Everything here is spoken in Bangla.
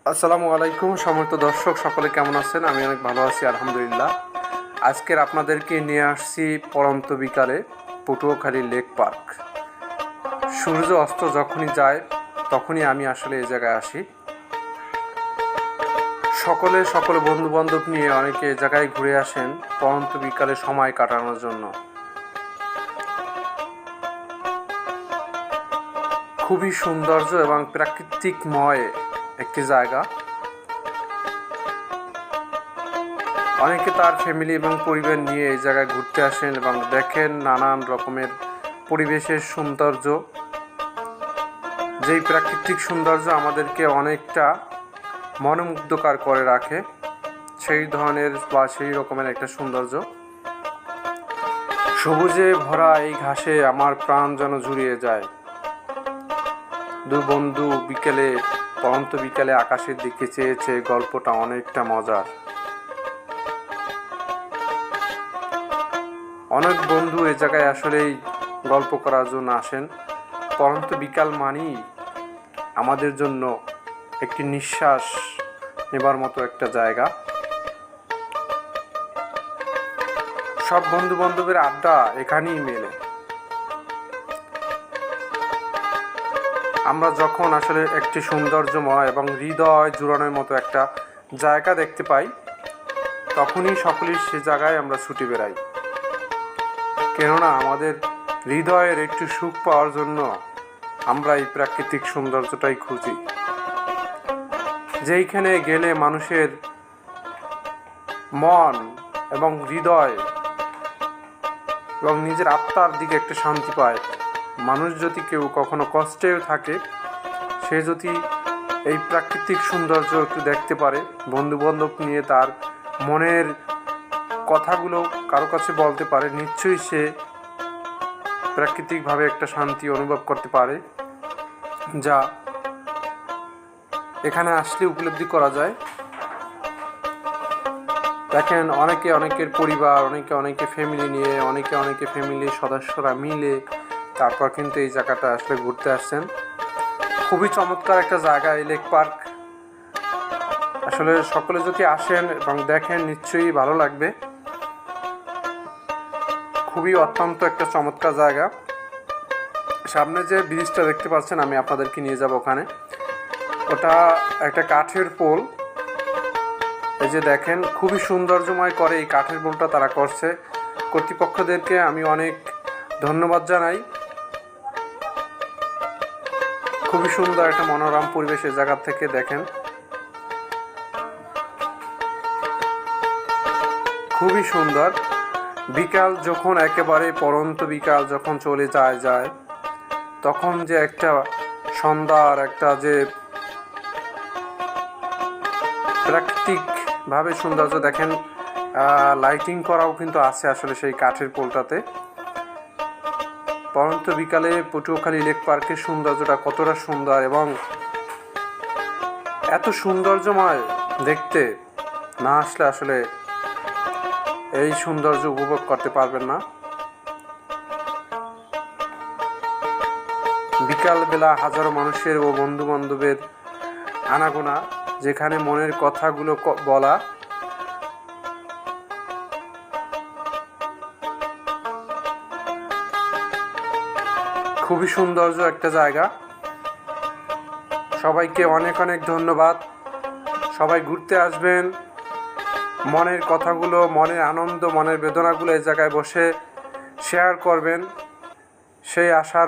আসসালামু আলাইকুম সম্মানিত দর্শক, সকলে কেমন আছেন? আমি অনেক ভালো আছি আলহামদুলিল্লাহ। আজকের আপনাদেরকে নিয়ে আসছি পড়ন্ত বিকালে পটুয়াখালী লেক পার্ক। সূর্য অস্ত যখনই যায় তখনই আমি আসলে এই জায়গায় আসি। সকল বন্ধু বান্ধব নিয়ে অনেকে এই জায়গায় ঘুরে আসেন পড়ন্ত বিকালে সময় কাটানোর জন্য। খুবই সৌন্দর্য এবং প্রাকৃতিকময় একটি জায়গা। অনেকে তার ফ্যামিলি এবং পরিবার নিয়ে এই জায়গায় ঘুরতে আসেন এবং দেখেন নানান রকমের পরিবেশের সৌন্দর্য। যেই প্রাকৃতিক সৌন্দর্য আমাদেরকে অনেকটা মনোমুগ্ধকর করে রাখে, সেই ধরনের বা সেই রকমের একটা সৌন্দর্য। সবুজে ভরা এই ঘাসে আমার প্রাণ যেন জুড়িয়ে যায়। দু বন্ধু পড়ন্ত বিকেলে আকাশের দিকে চেয়েছে, গল্পটা অনেকটা মজার। অনেক বন্ধু এ জায়গায় আসলেই গল্প করার জন্য আসেন। পড়ন্ত বিকাল মানেই আমাদের জন্য একটি নিঃশ্বাস নেবার মতো একটা জায়গা। সব বন্ধু বান্ধবের আড্ডা এখানেই মেলে। আমরা যখন আসলে একটি সৌন্দর্যময় এবং হৃদয় জুড়ানোর মতো একটা জায়গা দেখতে পাই, তখনই সকলেই সে জায়গায় আমরা ছুটে বেড়াই। কেননা আমাদের হৃদয়ের একটু সুখ পাওয়ার জন্য আমরা এই প্রাকৃতিক সৌন্দর্যটাই খুঁজি। যেইখানে গেলে মানুষের মন এবং হৃদয় এবং নিজের আত্মার দিকে একটা শান্তি পায়। মানুষ যদি কেউ কখনো কষ্টেও থাকে, সে যদি এই প্রাকৃতিক সৌন্দর্য একটু দেখতে পারে, বন্ধু বান্ধব নিয়ে তার মনের কথাগুলো কারো কাছে বলতে পারে, নিশ্চয়ই সে প্রাকৃতিকভাবে একটা শান্তি অনুভব করতে পারে, যা এখানে আসলে উপলব্ধি করা যায়। দেখেন, অনেকের পরিবার, অনেকে ফ্যামিলি নিয়ে, অনেকে ফ্যামিলির সদস্যরা মিলে তারপর কিন্তু এই জায়গাটা আসলে ঘুরতে আসছেন। খুবই চমৎকার একটা জায়গা এই লেক পার্ক। আসলে সকলে যদি আসেন এবং দেখেন, নিশ্চয়ই ভালো লাগবে। খুবই অত্যন্ত একটা চমৎকার জায়গা। সামনে যে ব্রিজটা দেখতে পাচ্ছেন, আমি আপনাদেরকে নিয়ে যাব ওখানে। ওটা একটা কাঠের পোল। এই যে দেখেন, খুবই সৌন্দর্যময় করে এই কাঠের পোলটা তারা করছে। কর্তৃপক্ষদেরকে আমি অনেক ধন্যবাদ জানাই। খুবই সুন্দর একটা মনোরম পরিবেশের জায়গা থেকে দেখেন, খুবই সুন্দর। বিকাল যখন একেবারে পড়ন্ত বিকাল যখন চলে যায় তখন যে একটা সন্ধ্যার একটা যে প্রাকৃতিকভাবে সৌন্দর্য দেখেন, লাইটিং করাও কিন্তু আছে আসলে সেই কাঠের পোলটাতে। পড়ন্ত বিকালে পটুয়াখালী লেক পার্কের সৌন্দর্যটা কতটা সুন্দর এবং এত সৌন্দর্যময় দেখতে, না আসলে আসলে এই সৌন্দর্য উপভোগ করতে পারবেন না। বিকালবেলা হাজারো মানুষের ও বন্ধু বান্ধবের আনাগোনা, যেখানে মনের কথাগুলো বলা। খুবই সৌন্দর্য একটা জায়গা। সবাইকে অনেক ধন্যবাদ। সবাই ঘুরতে আসবেন, মনের কথাগুলো, মনের আনন্দ, মনের বেদনাগুলো এই জায়গায় বসে শেয়ার করবেন, সেই আশার